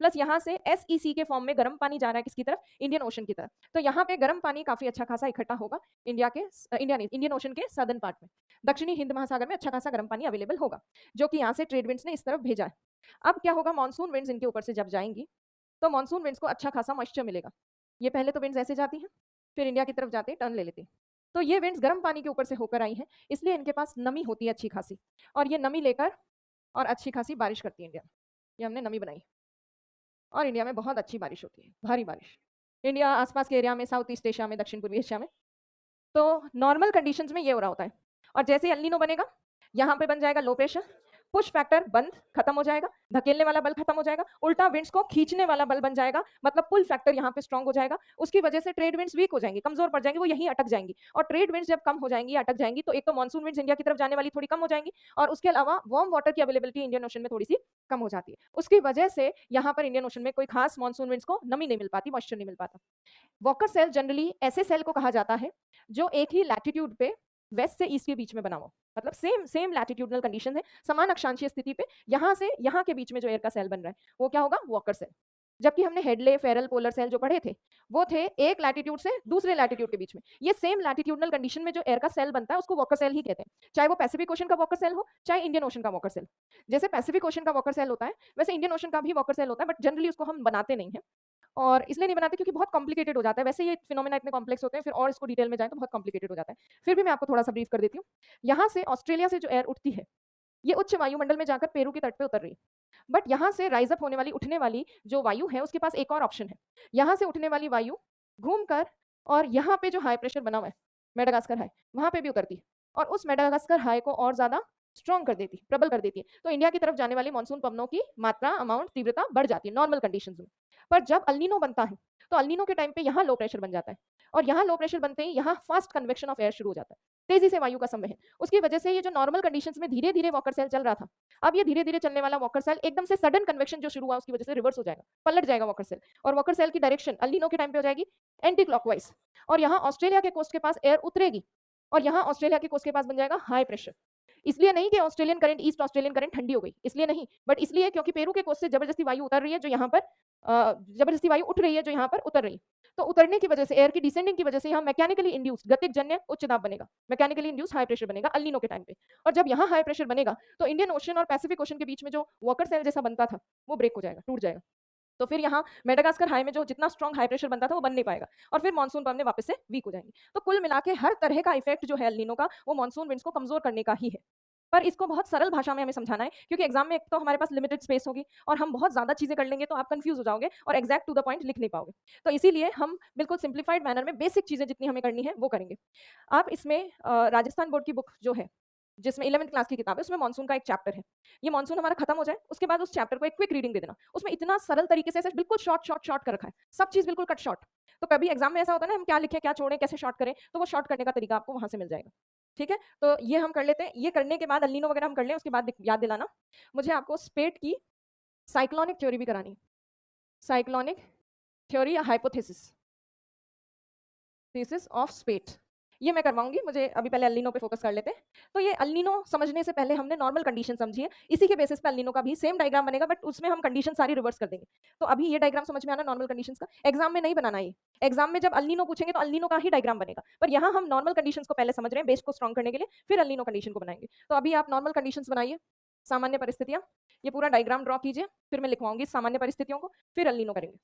Plus यहाँ से SEC के फॉर्म में गर्म पानी जा रहा है किसकी तरफ, इंडियन ओशन की तरफ। तो यहाँ पे गर्म पानी काफी अच्छा खासा इकट्ठा होगा इंडियन ओशन के सदर्न पार्ट में, दक्षिणी हिंद महासागर में अच्छा खासा गर्म पानी अवेलेबल होगा, जो कि यहाँ से ट्रेड विंड्स ने इस तरफ भेजा है। अब क्या होगा, मानसून विंड्स इनके ऊपर से जब जाएंगी तो मानसून विंड्स को अच्छा खासा मॉइस्चर मिलेगा। ये पहले तो विंड्स ऐसे जाती हैं, फिर इंडिया की तरफ जाते टर्न ले लेती हैं। तो ये विंड्स गर्म पानी के ऊपर से होकर आई हैं, इसलिए इनके पास नमी होती है अच्छी खासी, और ये नमी लेकर और अच्छी खासी बारिश करती है इंडिया। ये हमने नमी बनाई और इंडिया में बहुत अच्छी बारिश होती है, भारी बारिश इंडिया आसपास के एरिया में, साउथ ईस्ट एशिया में, दक्षिण पूर्वी एशिया में। तो नॉर्मल कंडीशंस में ये हो रहा होता है। और जैसे एल नीनो बनेगा, यहाँ पे बन जाएगा लो प्रेशर, पुश फैक्टर बंद खत्म हो जाएगा, धकेलने वाला बल खत्म हो जाएगा, उल्टा विंड्स को खींचने वाला बल बन जाएगा, मतलब पुल फैक्टर यहाँ पे स्ट्रांग हो जाएगा। उसकी वजह से ट्रेड विंड्स वीक हो जाएंगी, कमजोर पड़ जाएंगी, वो यहीं अटक जाएंगी। और ट्रेड विंड्स जब कम हो जाएंगी, अटक जाएंगी, तो एक तो मानसून विंड्स इंडिया की तरफ जाने वाली थोड़ी कम हो जाएंगी, और उसके अलावा वार्म वाटर की अवेलेबिलिटी इंडियन ओशन में थोड़ी सी कम हो जाती है। उसकी वजह से यहाँ पर इंडियन ओशन में कोई खास मानसून विंड्स को नमी नहीं मिल पाती, मॉइस्चर नहीं मिल पाता। वॉकर सेल जनरली ऐसे सेल को कहा जाता है जो एक ही लैटिट्यूड पे वेस्ट से ईस्ट के बीच में बना हो, मतलब सेम लैटिट्यूडनल कंडीशन है, समान अक्षांशीय स्थिति पे यहाँ से यहाँ के बीच में जो एयर का सेल बन रहा है वो क्या होगा, वॉकर सेल। जबकि हमने हेडले, फेरल, पोलर सेल जो पढ़े थे वो थे एक लैटिट्यूड से दूसरे लैटिट्यूड के बीच में। ये सेम लैटिट्यूडनल कंडीशन में जो एयर का सेल बनता है उसको वॉकर सेल ही कहते हैं, चाहे वो पैसिफिक ओशन का वॉकर सेल हो, चाहे इंडियन ओशन का वॉकर सेल। जैसे पैसिफिक ओशन का वॉकर सेल होता है वैसे इंडियन ओशन का भी वॉकर सेल होता है, बट जनरली उसको हम बनाते नहीं है, और इसलिए नहीं बनाते क्योंकि बहुत कॉम्प्लिकेटेड हो जाता है। वैसे ये फिनोमेना इतने कॉम्प्लेक्स होते हैं, फिर और इसको डिटेल में जाए तो बहुत कॉम्प्लिकेटेड हो जाता है। फिर भी मैं आपको थोड़ा सा ब्रीफ कर देती हूँ। यहाँ से ऑस्ट्रेलिया से जो एयर उठती है ये उच्च वायुमंडल में जाकर पेरू के तट पे उतर रही है, बट यहाँ से राइज अप होने वाली, उठने वाली जो वायु है उसके पास एक और ऑप्शन है। यहाँ से उठने वाली वायु घूमकर और यहाँ पे जो हाई प्रेशर बना हुआ है मेडागास्कर हाई, वहां पे भी उतरती है, और उस मेडागास्कर हाई को और ज्यादा स्ट्रॉन्ग कर देती है, प्रबल कर देती है। तो इंडिया की तरफ जाने वाली मानसून पवनों की मात्रा, अमाउंट, तीव्रता बढ़ जाती है नॉर्मल कंडीशंस में। पर जब अल्नीनो बनता है तो अल्नीनो के टाइम पे यहाँ लो प्रेशर बन जाता है, और यहाँ लो प्रेशर बनते ही यहाँ फास्ट कन्वेक्शन ऑफ एयर शुरू हो जाता है, तेजी से वायु का संवहन। उसकी वजह से ये जो नॉर्मल कंडीशंस में धीरे धीरे वॉकर सेल चल रहा था, अब ये धीरे धीरे चलने वाला वॉकर सेल एकदम से सडन कन्वेक्शन जो शुरू हुआ उसकी वजह से रिवर्स हो जाएगा, पलट जाएगा वॉकर सेल, और वॉकर सेल की डायरेक्शन अल्नीनो के टाइम पे हो जाएगी एंटी क्लॉकवाइज, और यहाँ ऑस्ट्रेलिया के कोस्ट के पास एयर उतरेगी, और यहाँ ऑस्ट्रेलिया के कोस्ट के पास बन जाएगा हाई प्रेशर। इसलिए नहीं कि Australian current, east Australian current ठंडी हो गई, इसलिए नहीं, बट इसलिए क्योंकि पेरू के कोस्ट से जबरदस्ती वायु उतर रही है जो यहाँ पर जबरदस्ती वायु उठ रही है जो यहाँ पर उतर रही है। तो उतरने की वजह से, एयर की डिसेंडिंग की वजह से यहाँ मैकेनिकली इंड्यूस्ड गतिज जन्य उच्च दाब बनेगा, मैकेनिकली इंड्यूस्ड हाई प्रेशर बनेगा अल्नीनो के टाइम पे। और जब यहाँ हाई प्रेशर बनेगा तो इंडियन ओशन और पैसिफिक ओशन के बीच में जो वॉकर सेल जैसा बनता था वो ब्रेक हो जाएगा, टूट जाएगा। तो फिर यहाँ मेडागास्कर हाई में जो जितना स्ट्रॉन्ग हाई प्रेशर बनता था वो बन नहीं पाएगा, और फिर मानसून पवनें वापस से वीक हो जाएंगी। तो कुल मिला के हर तरह का इफेक्ट जो है एल नीनो का वो मानसून विंड्स को कमजोर करने का ही है। पर इसको बहुत सरल भाषा में हमें समझाना है, क्योंकि एग्जाम में एक तो हमारे पास लिमिटेड स्पेस होगी और हम बहुत ज्यादा चीजें कर लेंगे तो आप कंफ्यूज हो जाओगे और एग्जैक्ट टू द पॉइंट लिख नहीं पाओगे। तो इसीलिए हम बिल्कुल सिंप्लीफाइड मैनर में बेसिक चीजें जितनी हमें करनी है वो करेंगे। आप इसमें राजस्थान बोर्ड की बुक जो है जिसमें 11th क्लास की किताब है उसमें मानसून का एक चैप्टर है। ये मानसून हमारा खत्म हो जाए उसके बाद उस चैप्टर को एक क्विक रीडिंग दे देना, उसमें इतना सरल तरीके से बिल्कुल शॉर्ट शॉर्ट शॉर्ट कर रखा है, सब चीज बिल्कुल कट शॉर्ट। तो कभी एग्जाम में ऐसा होता है ना हम क्या लिखें, क्या छोड़ें, कैसे शॉर्ट करें, तो वो शॉर्ट करने का तरीका आपको वहां से मिल जाएगा। ठीक है, तो ये हम कर लेते हैं। ये करने के बाद अल्नीनो वगैरह हम कर लें, उसके बाद याद दिलाना मुझे आपको स्पेट की साइक्लोनिक थ्योरी भी करानी है, साइक्लोनिक थ्योरी या हाइपोथेसिस, थीसिस ऑफ स्पेट, ये मैं करवाऊंगी। मुझे अभी पहले अल्नीनो पे फोकस कर लेते हैं। तो ये अल्नीनो समझने से पहले हमने नॉर्मल कंडीशन समझी है, इसी के बेसिस पे अल्नीनो का भी सेम डायग्राम बनेगा, बट उसमें हम कंडीशन सारी रिवर्स कर देंगे। तो अभी ये डायग्राम समझ में आना नॉर्मल कंडीशंस का, एग्जाम में नहीं बनाना ये। एग्जाम में जब अल्नीनो पूछेंगे तो अल्नीनो का ही डायग्राम बनेगा, पर यहाँ हम नॉर्मल कंडीशंस को पहले समझ रहे हैं बेस को स्ट्रॉन्ग करने के लिए, फिर अल्नीनो कंडीशन को बनाएंगे। तो अभी आप नॉर्मल कंडीशंस बनाइए, सामान्य परिस्थितियां, ये पूरा डायग्राम ड्रॉ कीजिए, फिर मैं लिखवाऊंगी सामान्य परिस्थितियों को, फिर अल्नीनो करेंगे।